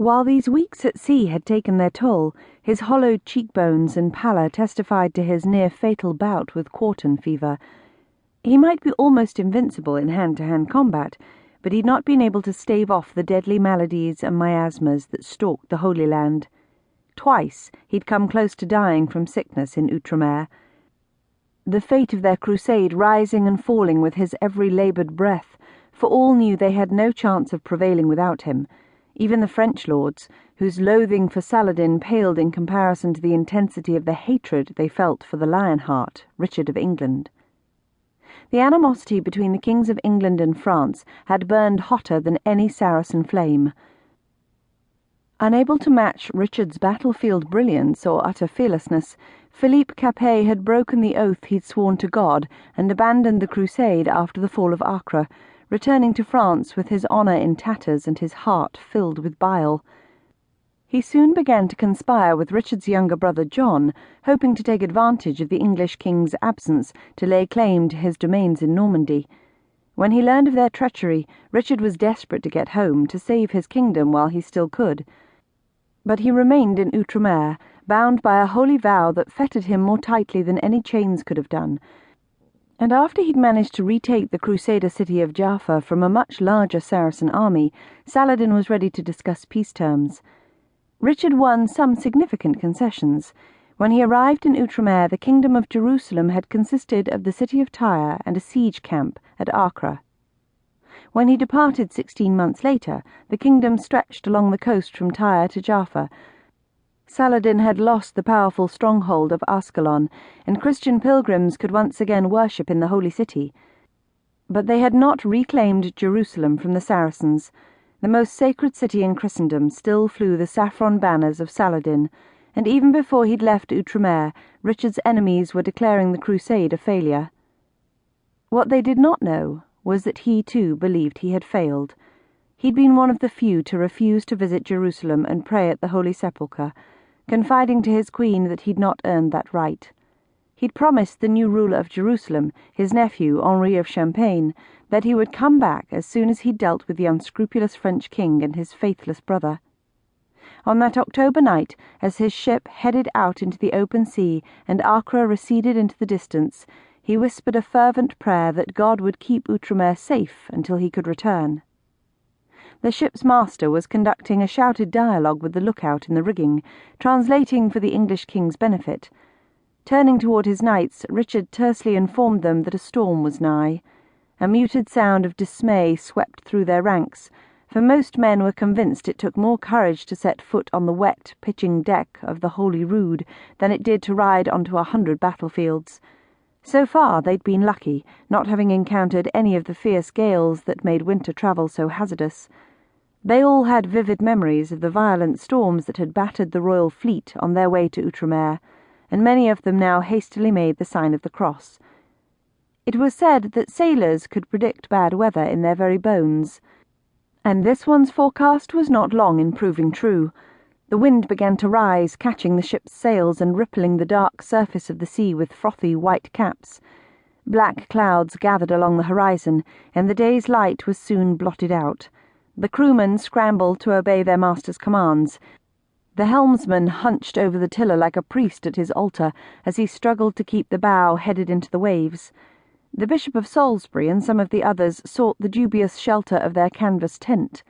While these weeks at sea had taken their toll, his hollowed cheekbones and pallor testified to his near-fatal bout with quartan fever. He might be almost invincible in hand-to-hand combat, but he'd not been able to stave off the deadly maladies and miasmas that stalked the Holy Land. Twice he'd come close to dying from sickness in Outremer, the fate of their crusade rising and falling with his every laboured breath, for all knew they had no chance of prevailing without him, even the French lords, whose loathing for Saladin paled in comparison to the intensity of the hatred they felt for the Lionheart, Richard of England. The animosity between the kings of England and France had burned hotter than any Saracen flame. Unable to match Richard's battlefield brilliance or utter fearlessness, Philippe Capet had broken the oath he'd sworn to God and abandoned the crusade after the fall of Acre, returning to France with his honour in tatters and his heart filled with bile. He soon began to conspire with Richard's younger brother John, hoping to take advantage of the English king's absence to lay claim to his domains in Normandy. When he learned of their treachery, Richard was desperate to get home, to save his kingdom while he still could. But he remained in Outremer, bound by a holy vow that fettered him more tightly than any chains could have done, and after he'd managed to retake the crusader city of Jaffa from a much larger Saracen army, Saladin was ready to discuss peace terms. Richard won some significant concessions. When he arrived in Outremer, the kingdom of Jerusalem had consisted of the city of Tyre and a siege camp at Acre. When he departed 16 months later, the kingdom stretched along the coast from Tyre to Jaffa. Saladin had lost the powerful stronghold of Ascalon, and Christian pilgrims could once again worship in the holy city. But they had not reclaimed Jerusalem from the Saracens. The most sacred city in Christendom still flew the saffron banners of Saladin, and even before he'd left Outremer, Richard's enemies were declaring the crusade a failure. What they did not know was that he too believed he had failed. He'd been one of the few to refuse to visit Jerusalem and pray at the Holy Sepulchre, confiding to his queen that he'd not earned that right. He'd promised the new ruler of Jerusalem, his nephew Henri of Champagne, that he would come back as soon as he'd dealt with the unscrupulous French king and his faithless brother. On that October night, as his ship headed out into the open sea and Acre receded into the distance, he whispered a fervent prayer that God would keep Outremer safe until he could return. The ship's master was conducting a shouted dialogue with the lookout in the rigging, translating for the English king's benefit. Turning toward his knights, Richard tersely informed them that a storm was nigh. A muted sound of dismay swept through their ranks, for most men were convinced it took more courage to set foot on the wet, pitching deck of the Holy Rood than it did to ride onto 100 battlefields. So far they'd been lucky, not having encountered any of the fierce gales that made winter travel so hazardous. They all had vivid memories of the violent storms that had battered the royal fleet on their way to Outremer, and many of them now hastily made the sign of the cross. It was said that sailors could predict bad weather in their very bones, and this one's forecast was not long in proving true. The wind began to rise, catching the ship's sails and rippling the dark surface of the sea with frothy white caps. Black clouds gathered along the horizon, and the day's light was soon blotted out. The crewmen scrambled to obey their master's commands. The helmsman hunched over the tiller like a priest at his altar as he struggled to keep the bow headed into the waves. The Bishop of Salisbury and some of the others sought the dubious shelter of their canvas tent.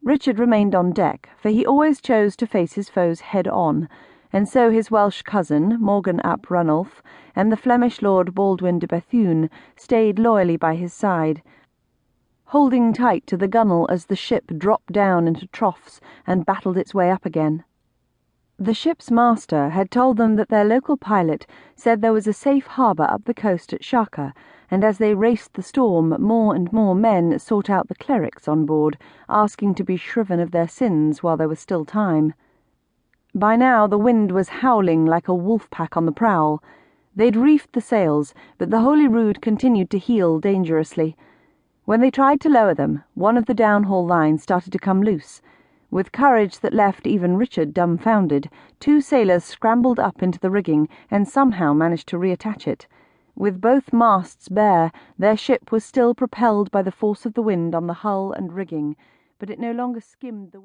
Richard remained on deck, for he always chose to face his foes head-on, and so his Welsh cousin, Morgan ap Ranulph, and the Flemish Lord Baldwin de Bethune stayed loyally by his side, holding tight to the gunwale as the ship dropped down into troughs and battled its way up again. The ship's master had told them that their local pilot said there was a safe harbour up the coast at Shaka, and as they raced the storm, more and more men sought out the clerics on board, asking to be shriven of their sins while there was still time. By now the wind was howling like a wolf pack on the prowl. They'd reefed the sails, but the Holy Rood continued to heel dangerously. When they tried to lower them, one of the downhaul lines started to come loose. With courage that left even Richard dumbfounded, 2 sailors scrambled up into the rigging and somehow managed to reattach it. With both masts bare, their ship was still propelled by the force of the wind on the hull and rigging, but it no longer skimmed the